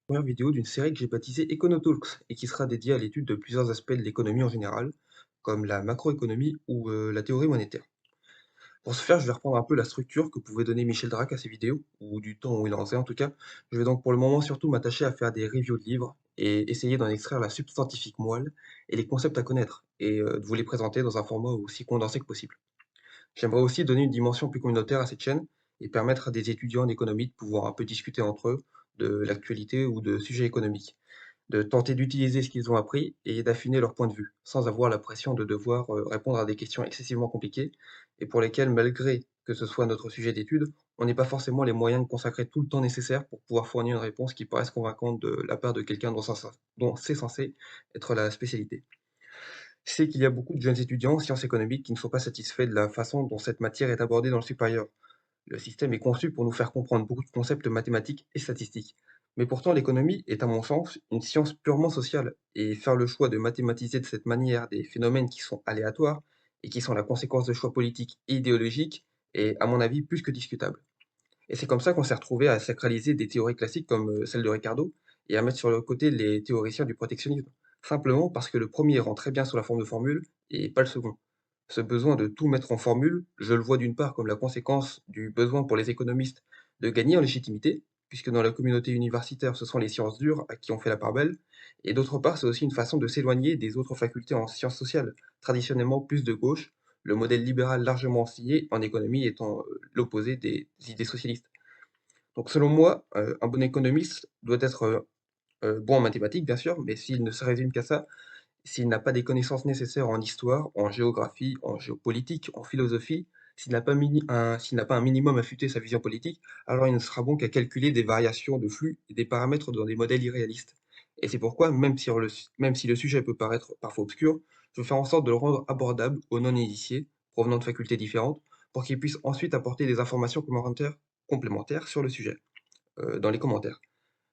Première vidéo d'une série que j'ai baptisée EconoTalks et qui sera dédiée à l'étude de plusieurs aspects de l'économie en général, comme la macroéconomie ou la théorie monétaire. Pour ce faire, je vais reprendre un peu la structure que pouvait donner Michel Drac à ses vidéos, ou du temps où il en faisait en tout cas. Je vais donc pour le moment surtout m'attacher à faire des reviews de livres et essayer d'en extraire la substantifique moelle et les concepts à connaître, et de vous les présenter dans un format aussi condensé que possible. J'aimerais aussi donner une dimension plus communautaire à cette chaîne et permettre à des étudiants en économie de pouvoir un peu discuter entre eux de l'actualité ou de sujets économiques, de tenter d'utiliser ce qu'ils ont appris et d'affiner leur point de vue, sans avoir la pression de devoir répondre à des questions excessivement compliquées et pour lesquelles, malgré que ce soit notre sujet d'étude, on n'est pas forcément les moyens de consacrer tout le temps nécessaire pour pouvoir fournir une réponse qui paraisse convaincante de la part de quelqu'un dont c'est censé être la spécialité. Je sais qu'il y a beaucoup de jeunes étudiants en sciences économiques qui ne sont pas satisfaits de la façon dont cette matière est abordée dans le supérieur. Le système est conçu pour nous faire comprendre beaucoup de concepts mathématiques et statistiques. Mais pourtant, l'économie est, à mon sens, une science purement sociale, et faire le choix de mathématiser de cette manière des phénomènes qui sont aléatoires et qui sont la conséquence de choix politiques et idéologiques est, à mon avis, plus que discutable. Et c'est comme ça qu'on s'est retrouvé à sacraliser des théories classiques comme celle de Ricardo et à mettre sur le côté les théoriciens du protectionnisme, simplement parce que le premier rend très bien sous la forme de formule et pas le second. Ce besoin de tout mettre en formule, je le vois d'une part comme la conséquence du besoin pour les économistes de gagner en légitimité, puisque dans la communauté universitaire, ce sont les sciences dures à qui on fait la part belle, et d'autre part, c'est aussi une façon de s'éloigner des autres facultés en sciences sociales, traditionnellement plus de gauche, le modèle libéral largement enseigné en économie étant l'opposé des idées socialistes. Donc selon moi, un bon économiste doit être bon en mathématiques, bien sûr, mais s'il ne se résume qu'à ça, s'il n'a pas des connaissances nécessaires en histoire, en géographie, en géopolitique, en philosophie, s'il n'a pas un minimum affûté sa vision politique, alors il ne sera bon qu'à calculer des variations de flux et des paramètres dans des modèles irréalistes. Et c'est pourquoi, même si le sujet peut paraître parfois obscur, je veux faire en sorte de le rendre abordable aux non-initiés, provenant de facultés différentes, pour qu'ils puissent ensuite apporter des informations complémentaires sur le sujet, dans les commentaires.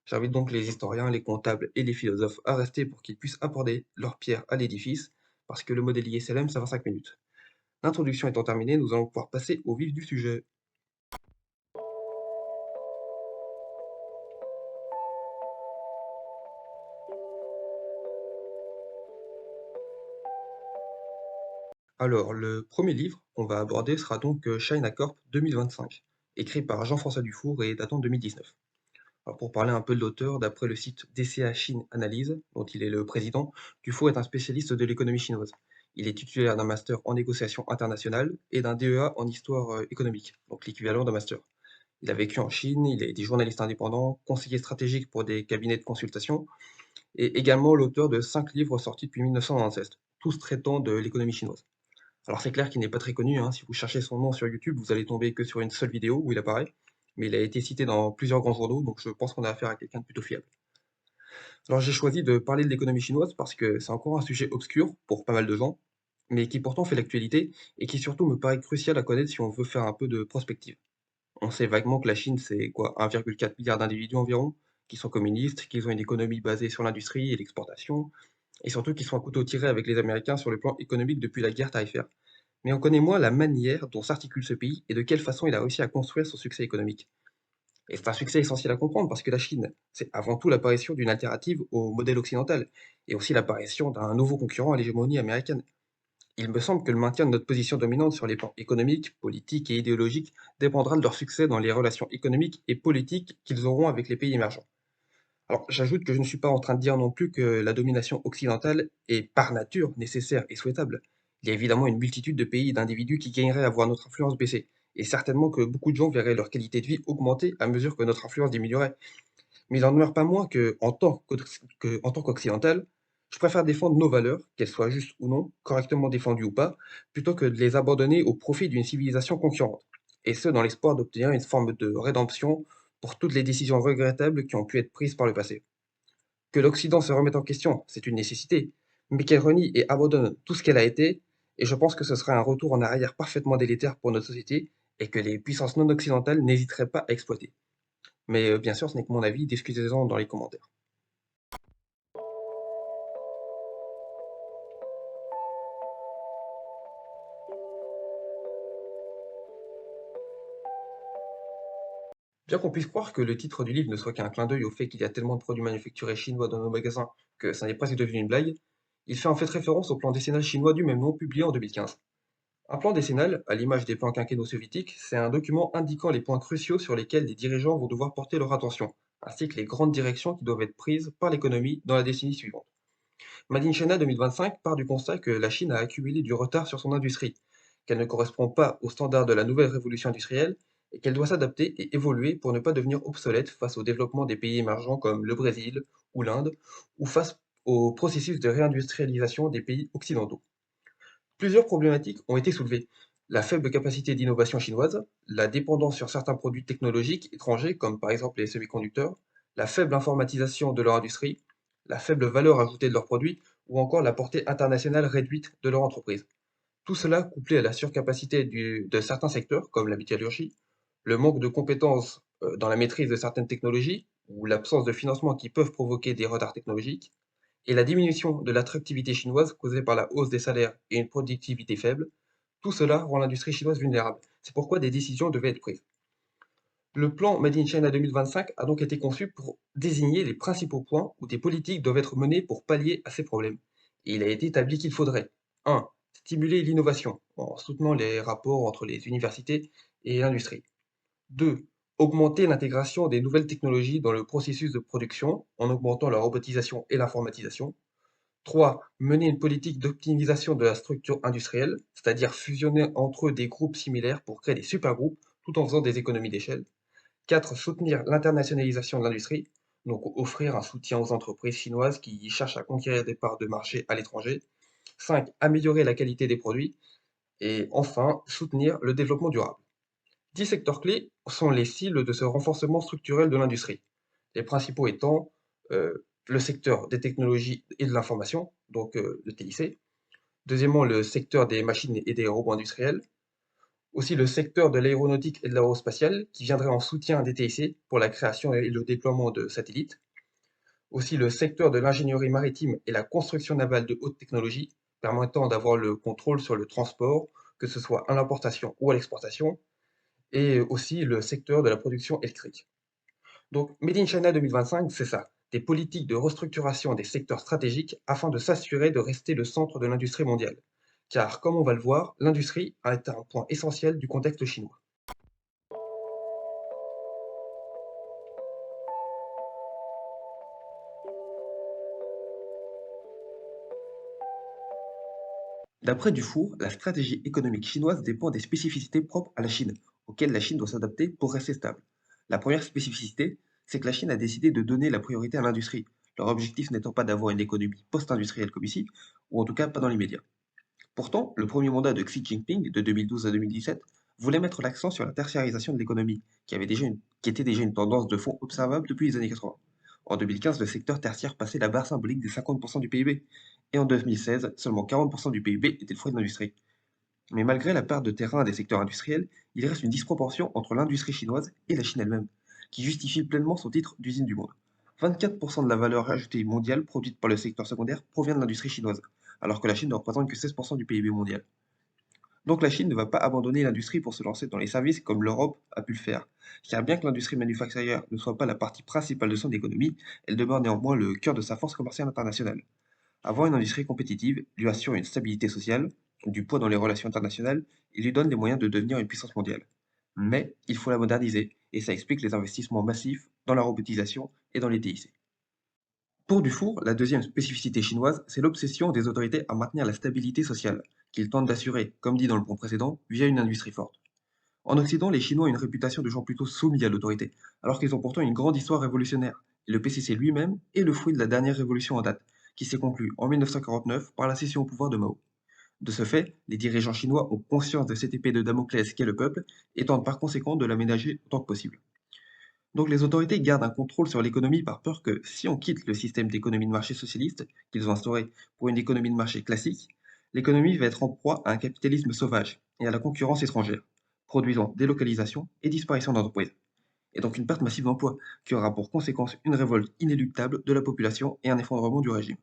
J'invite donc les historiens, les comptables et les philosophes à rester pour qu'ils puissent apporter leur pierre à l'édifice, parce que le modèle ISLM, ça va 5 minutes. L'introduction étant terminée, nous allons pouvoir passer au vif du sujet. Alors, le premier livre qu'on va aborder sera donc China Corp 2025, écrit par Jean-François Dufour et datant de 2019. Alors, pour parler un peu de l'auteur, d'après le site DCA Chine Analyse, dont il est le président, Dufour est un spécialiste de l'économie chinoise. Il est titulaire d'un master en négociation internationale et d'un DEA en histoire économique, donc l'équivalent d'un master. Il a vécu en Chine, il a été journaliste indépendant, conseiller stratégique pour des cabinets de consultation, et également l'auteur de 5 livres sortis depuis 1996, tous traitant de l'économie chinoise. Alors c'est clair qu'il n'est pas très connu, hein, si vous cherchez son nom sur YouTube, vous allez tomber que sur une seule vidéo où il apparaît, mais il a été cité dans plusieurs grands journaux, donc je pense qu'on a affaire à quelqu'un de plutôt fiable. Alors j'ai choisi de parler de l'économie chinoise parce que c'est encore un sujet obscur pour pas mal de gens, mais qui pourtant fait l'actualité et qui surtout me paraît crucial à connaître si on veut faire un peu de prospective. On sait vaguement que la Chine, c'est quoi, 1,4 milliard d'individus environ, qui sont communistes, qu'ils ont une économie basée sur l'industrie et l'exportation, et surtout qu'ils sont à couteau tiré avec les Américains sur le plan économique depuis la guerre tarifaire. Mais on connaît moins la manière dont s'articule ce pays et de quelle façon il a réussi à construire son succès économique. Et c'est un succès essentiel à comprendre parce que la Chine, c'est avant tout l'apparition d'une alternative au modèle occidental, et aussi l'apparition d'un nouveau concurrent à l'hégémonie américaine. Il me semble que le maintien de notre position dominante sur les plans économiques, politiques et idéologiques dépendra de leur succès dans les relations économiques et politiques qu'ils auront avec les pays émergents. Alors, j'ajoute que je ne suis pas en train de dire non plus que la domination occidentale est par nature nécessaire et souhaitable. Il y a évidemment une multitude de pays et d'individus qui gagneraient à voir notre influence baisser, et certainement que beaucoup de gens verraient leur qualité de vie augmenter à mesure que notre influence diminuerait. Mais il en demeure pas moins que, en tant qu'occidental, je préfère défendre nos valeurs, qu'elles soient justes ou non, correctement défendues ou pas, plutôt que de les abandonner au profit d'une civilisation concurrente. Et ce, dans l'espoir d'obtenir une forme de rédemption pour toutes les décisions regrettables qui ont pu être prises par le passé. Que l'Occident se remette en question, c'est une nécessité, mais qu'elle renie et abandonne tout ce qu'elle a été, et je pense que ce serait un retour en arrière parfaitement délétère pour notre société, et que les puissances non occidentales n'hésiteraient pas à exploiter. Mais bien sûr, ce n'est que mon avis, discutez-en dans les commentaires. Bien qu'on puisse croire que le titre du livre ne soit qu'un clin d'œil au fait qu'il y a tellement de produits manufacturés chinois dans nos magasins que ça n'est presque devenu une blague, il fait en fait référence au plan décennal chinois du même nom publié en 2015. Un plan décennal, à l'image des plans quinquennaux soviétiques, c'est un document indiquant les points cruciaux sur lesquels les dirigeants vont devoir porter leur attention, ainsi que les grandes directions qui doivent être prises par l'économie dans la décennie suivante. Made in China 2025 part du constat que la Chine a accumulé du retard sur son industrie, qu'elle ne correspond pas aux standards de la nouvelle révolution industrielle et qu'elle doit s'adapter et évoluer pour ne pas devenir obsolète face au développement des pays émergents comme le Brésil ou l'Inde, ou face au processus de réindustrialisation des pays occidentaux. Plusieurs problématiques ont été soulevées: la faible capacité d'innovation chinoise, la dépendance sur certains produits technologiques étrangers comme par exemple les semi-conducteurs, la faible informatisation de leur industrie, la faible valeur ajoutée de leurs produits ou encore la portée internationale réduite de leur entreprise. Tout cela couplé à la surcapacité de certains secteurs comme la métallurgie, le manque de compétences dans la maîtrise de certaines technologies ou l'absence de financement qui peuvent provoquer des retards technologiques, et la diminution de l'attractivité chinoise causée par la hausse des salaires et une productivité faible, tout cela rend l'industrie chinoise vulnérable. C'est pourquoi des décisions devaient être prises. Le plan Made in China 2025 a donc été conçu pour désigner les principaux points où des politiques doivent être menées pour pallier à ces problèmes. Et il a été établi qu'il faudrait 1. Stimuler l'innovation en soutenant les rapports entre les universités et l'industrie. 2. Augmenter l'intégration des nouvelles technologies dans le processus de production en augmentant la robotisation et l'informatisation. 3. Mener une politique d'optimisation de la structure industrielle, c'est-à-dire fusionner entre eux des groupes similaires pour créer des supergroupes tout en faisant des économies d'échelle. 4. Soutenir l'internationalisation de l'industrie, donc offrir un soutien aux entreprises chinoises qui cherchent à conquérir des parts de marché à l'étranger. 5. Améliorer la qualité des produits. Et enfin, soutenir le développement durable. 10 secteurs clés sont les cibles de ce renforcement structurel de l'industrie. Les principaux étant le secteur des technologies et de l'information, donc le TIC. Deuxièmement, le secteur des machines et des robots industriels. Aussi le secteur de l'aéronautique et de l'aérospatiale, qui viendrait en soutien des TIC pour la création et le déploiement de satellites. Aussi le secteur de l'ingénierie maritime et la construction navale de haute technologie, permettant d'avoir le contrôle sur le transport, que ce soit à l'importation ou à l'exportation. Et aussi le secteur de la production électrique. Donc, Made in China 2025, c'est ça, des politiques de restructuration des secteurs stratégiques afin de s'assurer de rester le centre de l'industrie mondiale. Car, comme on va le voir, l'industrie est un point essentiel du contexte chinois. D'après Dufour, la stratégie économique chinoise dépend des spécificités propres à la Chine, auxquelles la Chine doit s'adapter pour rester stable. La première spécificité, c'est que la Chine a décidé de donner la priorité à l'industrie, leur objectif n'étant pas d'avoir une économie post-industrielle comme ici, ou en tout cas pas dans l'immédiat. Pourtant, le premier mandat de Xi Jinping, de 2012 à 2017, voulait mettre l'accent sur la tertiarisation de l'économie, qui était déjà une tendance de fond observable depuis les années 80. En 2015, le secteur tertiaire passait la barre symbolique des 50% du PIB, et en 2016, seulement 40% du PIB était le fruit de l'industrie. Mais malgré la perte de terrain des secteurs industriels, il reste une disproportion entre l'industrie chinoise et la Chine elle-même, qui justifie pleinement son titre d'usine du monde. 24% de la valeur ajoutée mondiale produite par le secteur secondaire provient de l'industrie chinoise, alors que la Chine ne représente que 16% du PIB mondial. Donc la Chine ne va pas abandonner l'industrie pour se lancer dans les services comme l'Europe a pu le faire. Car bien que l'industrie manufacturière ne soit pas la partie principale de son économie, elle demeure néanmoins le cœur de sa force commerciale internationale. Avoir une industrie compétitive lui assure une stabilité sociale, du poids dans les relations internationales et lui donne les moyens de devenir une puissance mondiale. Mais il faut la moderniser, et ça explique les investissements massifs dans la robotisation et dans les TIC. Pour Dufour, la deuxième spécificité chinoise, c'est l'obsession des autorités à maintenir la stabilité sociale, qu'ils tentent d'assurer, comme dit dans le point précédent, via une industrie forte. En Occident, les Chinois ont une réputation de gens plutôt soumis à l'autorité, alors qu'ils ont pourtant une grande histoire révolutionnaire. Et le PCC lui-même est le fruit de la dernière révolution en date, qui s'est conclue en 1949 par la cession au pouvoir de Mao. De ce fait, les dirigeants chinois ont conscience de cette épée de Damoclès qu'est le peuple et tentent par conséquent de l'aménager autant que possible. Donc les autorités gardent un contrôle sur l'économie par peur que, si on quitte le système d'économie de marché socialiste qu'ils ont instauré pour une économie de marché classique, l'économie va être en proie à un capitalisme sauvage et à la concurrence étrangère, produisant délocalisation et disparition d'entreprises, et donc une perte massive d'emplois, qui aura pour conséquence une révolte inéluctable de la population et un effondrement du régime.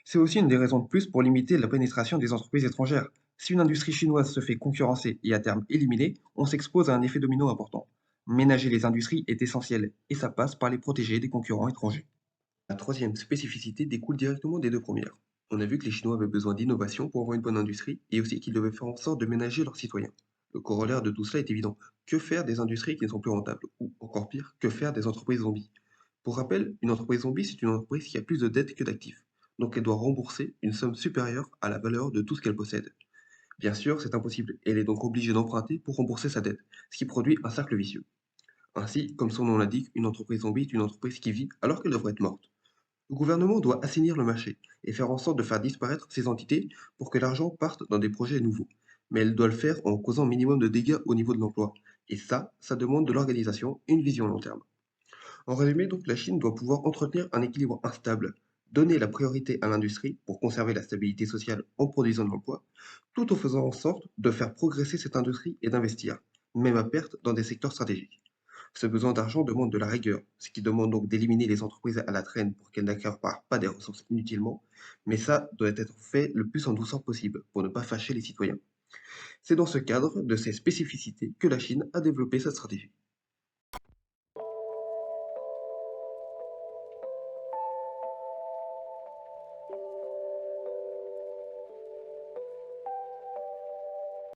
C'est aussi une des raisons de plus pour limiter la pénétration des entreprises étrangères. Si une industrie chinoise se fait concurrencer et à terme éliminée, on s'expose à un effet domino important. Ménager les industries est essentiel et ça passe par les protéger des concurrents étrangers. La troisième spécificité découle directement des deux premières. On a vu que les Chinois avaient besoin d'innovation pour avoir une bonne industrie et aussi qu'ils devaient faire en sorte de ménager leurs citoyens. Le corollaire de tout cela est évident. Que faire des industries qui ne sont plus rentables? Ou encore pire, que faire des entreprises zombies? Pour rappel, une entreprise zombie, c'est une entreprise qui a plus de dettes que d'actifs. Donc elle doit rembourser une somme supérieure à la valeur de tout ce qu'elle possède. Bien sûr, c'est impossible et elle est donc obligée d'emprunter pour rembourser sa dette, ce qui produit un cercle vicieux. Ainsi, comme son nom l'indique, une entreprise zombie est une entreprise qui vit alors qu'elle devrait être morte. Le gouvernement doit assainir le marché et faire en sorte de faire disparaître ces entités pour que l'argent parte dans des projets nouveaux. Mais elle doit le faire en causant un minimum de dégâts au niveau de l'emploi. Et ça demande de l'organisation et une vision long terme. En résumé, donc, la Chine doit pouvoir entretenir un équilibre instable, donner la priorité à l'industrie pour conserver la stabilité sociale en produisant de l'emploi, tout en faisant en sorte de faire progresser cette industrie et d'investir, même à perte, dans des secteurs stratégiques. Ce besoin d'argent demande de la rigueur, ce qui demande donc d'éliminer les entreprises à la traîne pour qu'elles n'accaparent pas des ressources inutilement, mais ça doit être fait le plus en douceur possible pour ne pas fâcher les citoyens. C'est dans ce cadre de ces spécificités que la Chine a développé sa stratégie.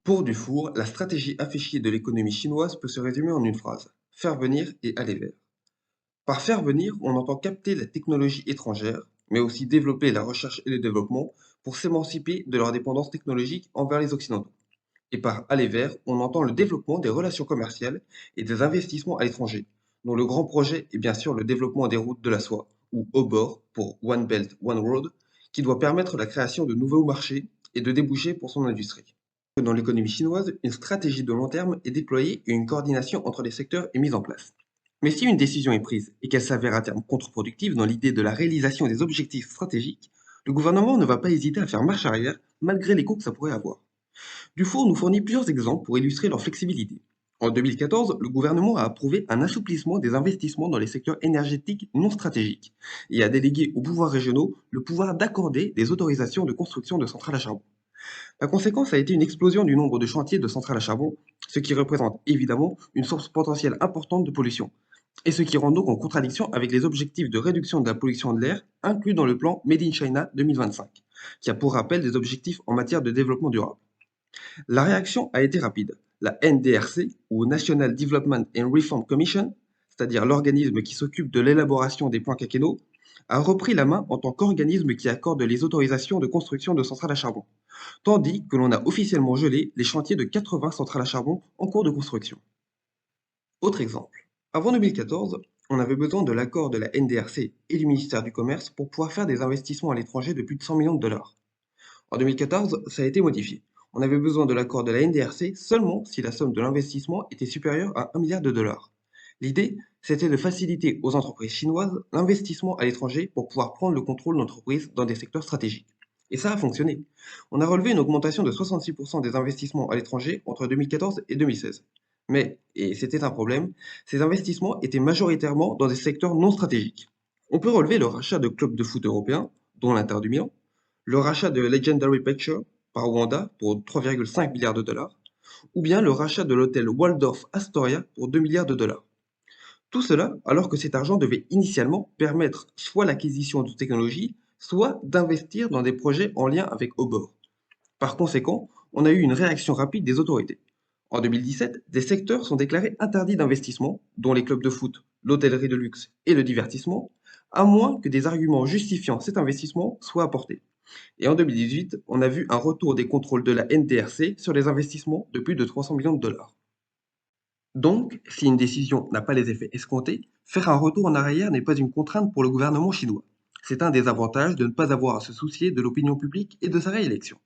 Pour Dufour, la stratégie affichée de l'économie chinoise peut se résumer en une phrase: faire venir et aller vers. Par faire venir, on entend capter la technologie étrangère, mais aussi développer la recherche et le développement pour s'émanciper de leur dépendance technologique envers les Occidentaux. Et par aller vers, on entend le développement des relations commerciales et des investissements à l'étranger, dont le grand projet est bien sûr le développement des routes de la soie, ou OBOR pour One Belt, One Road, qui doit permettre la création de nouveaux marchés et de débouchés pour son industrie. Dans l'économie chinoise, une stratégie de long terme est déployée et une coordination entre les secteurs est mise en place. Mais si une décision est prise et qu'elle s'avère à terme contre-productive dans l'idée de la réalisation des objectifs stratégiques, le gouvernement ne va pas hésiter à faire marche arrière malgré les coûts que ça pourrait avoir. Dufour nous fournit plusieurs exemples pour illustrer leur flexibilité. En 2014, le gouvernement a approuvé un assouplissement des investissements dans les secteurs énergétiques non stratégiques et a délégué aux pouvoirs régionaux le pouvoir d'accorder des autorisations de construction de centrales à charbon. La conséquence a été une explosion du nombre de chantiers de centrales à charbon, ce qui représente évidemment une source potentielle importante de pollution, et ce qui rentre donc en contradiction avec les objectifs de réduction de la pollution de l'air inclus dans le plan Made in China 2025, qui a pour rappel des objectifs en matière de développement durable. La réaction a été rapide. La NDRC, ou National Development and Reform Commission, c'est-à-dire l'organisme qui s'occupe de l'élaboration des plans quinquennaux, a repris la main en tant qu'organisme qui accorde les autorisations de construction de centrales à charbon, tandis que l'on a officiellement gelé les chantiers de 80 centrales à charbon en cours de construction. Autre exemple. Avant 2014, on avait besoin de l'accord de la NDRC et du ministère du Commerce pour pouvoir faire des investissements à l'étranger de plus de 100 millions de dollars. En 2014, ça a été modifié. On avait besoin de l'accord de la NDRC seulement si la somme de l'investissement était supérieure à 1 milliard de dollars. L'idée, c'était de faciliter aux entreprises chinoises l'investissement à l'étranger pour pouvoir prendre le contrôle d'entreprises dans des secteurs stratégiques. Et ça a fonctionné. On a relevé une augmentation de 66% des investissements à l'étranger entre 2014 et 2016. Mais, et c'était un problème, ces investissements étaient majoritairement dans des secteurs non stratégiques. On peut relever le rachat de clubs de foot européens, dont l'Inter du Milan, le rachat de Legendary Pictures par Wanda pour 3,5 milliards de dollars, ou bien le rachat de l'hôtel Waldorf Astoria pour 2 milliards de dollars. Tout cela alors que cet argent devait initialement permettre soit l'acquisition de technologies, soit d'investir dans des projets en lien avec Obor. Par conséquent, on a eu une réaction rapide des autorités. En 2017, des secteurs sont déclarés interdits d'investissement, dont les clubs de foot, l'hôtellerie de luxe et le divertissement, à moins que des arguments justifiant cet investissement soient apportés. Et en 2018, on a vu un retour des contrôles de la NDRC sur les investissements de plus de 300 millions de dollars. Donc, si une décision n'a pas les effets escomptés, faire un retour en arrière n'est pas une contrainte pour le gouvernement chinois. C'est un des avantages de ne pas avoir à se soucier de l'opinion publique et de sa réélection.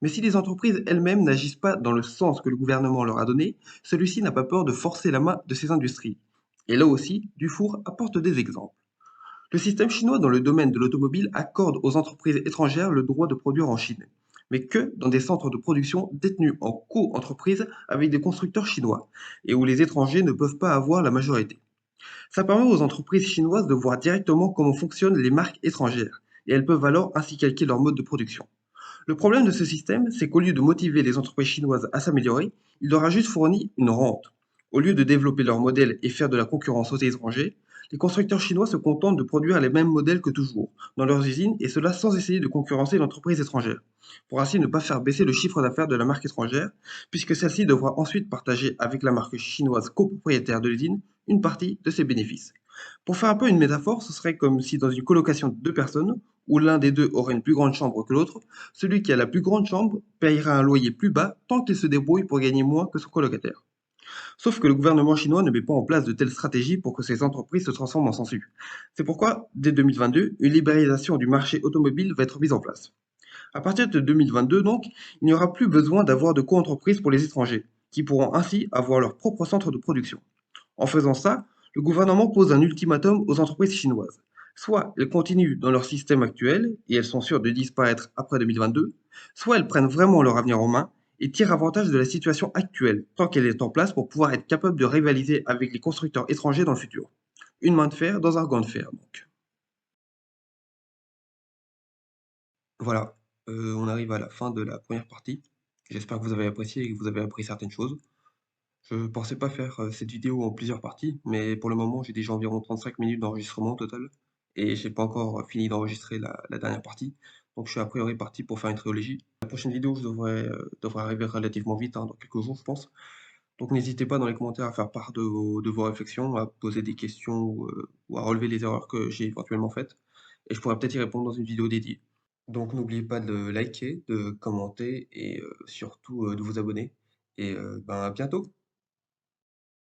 Mais si les entreprises elles-mêmes n'agissent pas dans le sens que le gouvernement leur a donné, celui-ci n'a pas peur de forcer la main de ces industries. Et là aussi, Dufour apporte des exemples. Le système chinois dans le domaine de l'automobile accorde aux entreprises étrangères le droit de produire en Chine, mais que dans des centres de production détenus en co-entreprise avec des constructeurs chinois, et où les étrangers ne peuvent pas avoir la majorité. Ça permet aux entreprises chinoises de voir directement comment fonctionnent les marques étrangères, et elles peuvent alors ainsi calquer leur mode de production. Le problème de ce système, c'est qu'au lieu de motiver les entreprises chinoises à s'améliorer, il leur a juste fourni une rente. Au lieu de développer leur modèle et faire de la concurrence aux étrangers, les constructeurs chinois se contentent de produire les mêmes modèles que toujours dans leurs usines et cela sans essayer de concurrencer l'entreprise étrangère, pour ainsi ne pas faire baisser le chiffre d'affaires de la marque étrangère, puisque celle-ci devra ensuite partager avec la marque chinoise copropriétaire de l'usine une partie de ses bénéfices. Pour faire un peu une métaphore, ce serait comme si dans une colocation de deux personnes, où l'un des deux aurait une plus grande chambre que l'autre, celui qui a la plus grande chambre payera un loyer plus bas tant qu'il se débrouille pour gagner moins que son colocataire. Sauf que le gouvernement chinois ne met pas en place de telles stratégies pour que ces entreprises se transforment en sensu. C'est pourquoi, dès 2022, une libéralisation du marché automobile va être mise en place. À partir de 2022, donc, il n'y aura plus besoin d'avoir de co-entreprises pour les étrangers, qui pourront ainsi avoir leur propre centre de production. En faisant ça, le gouvernement pose un ultimatum aux entreprises chinoises. Soit elles continuent dans leur système actuel et elles sont sûres de disparaître après 2022, soit elles prennent vraiment leur avenir en main et tirent avantage de la situation actuelle tant qu'elle est en place pour pouvoir être capable de rivaliser avec les constructeurs étrangers dans le futur. Une main de fer dans un gant de fer, donc. Voilà, on arrive à la fin de la première partie. J'espère que vous avez apprécié et que vous avez appris certaines choses. Je pensais pas faire cette vidéo en plusieurs parties, mais pour le moment, j'ai déjà environ 35 minutes d'enregistrement au total, et j'ai pas encore fini d'enregistrer la dernière partie. Donc je suis a priori parti pour faire une trilogie. La prochaine vidéo, devrait arriver relativement vite, hein, dans quelques jours, je pense. Donc n'hésitez pas dans les commentaires à faire part de vos réflexions, à poser des questions ou à relever les erreurs que j'ai éventuellement faites. Et je pourrais peut-être y répondre dans une vidéo dédiée. Donc n'oubliez pas de liker, de commenter et surtout de vous abonner. Et ben, à bientôt!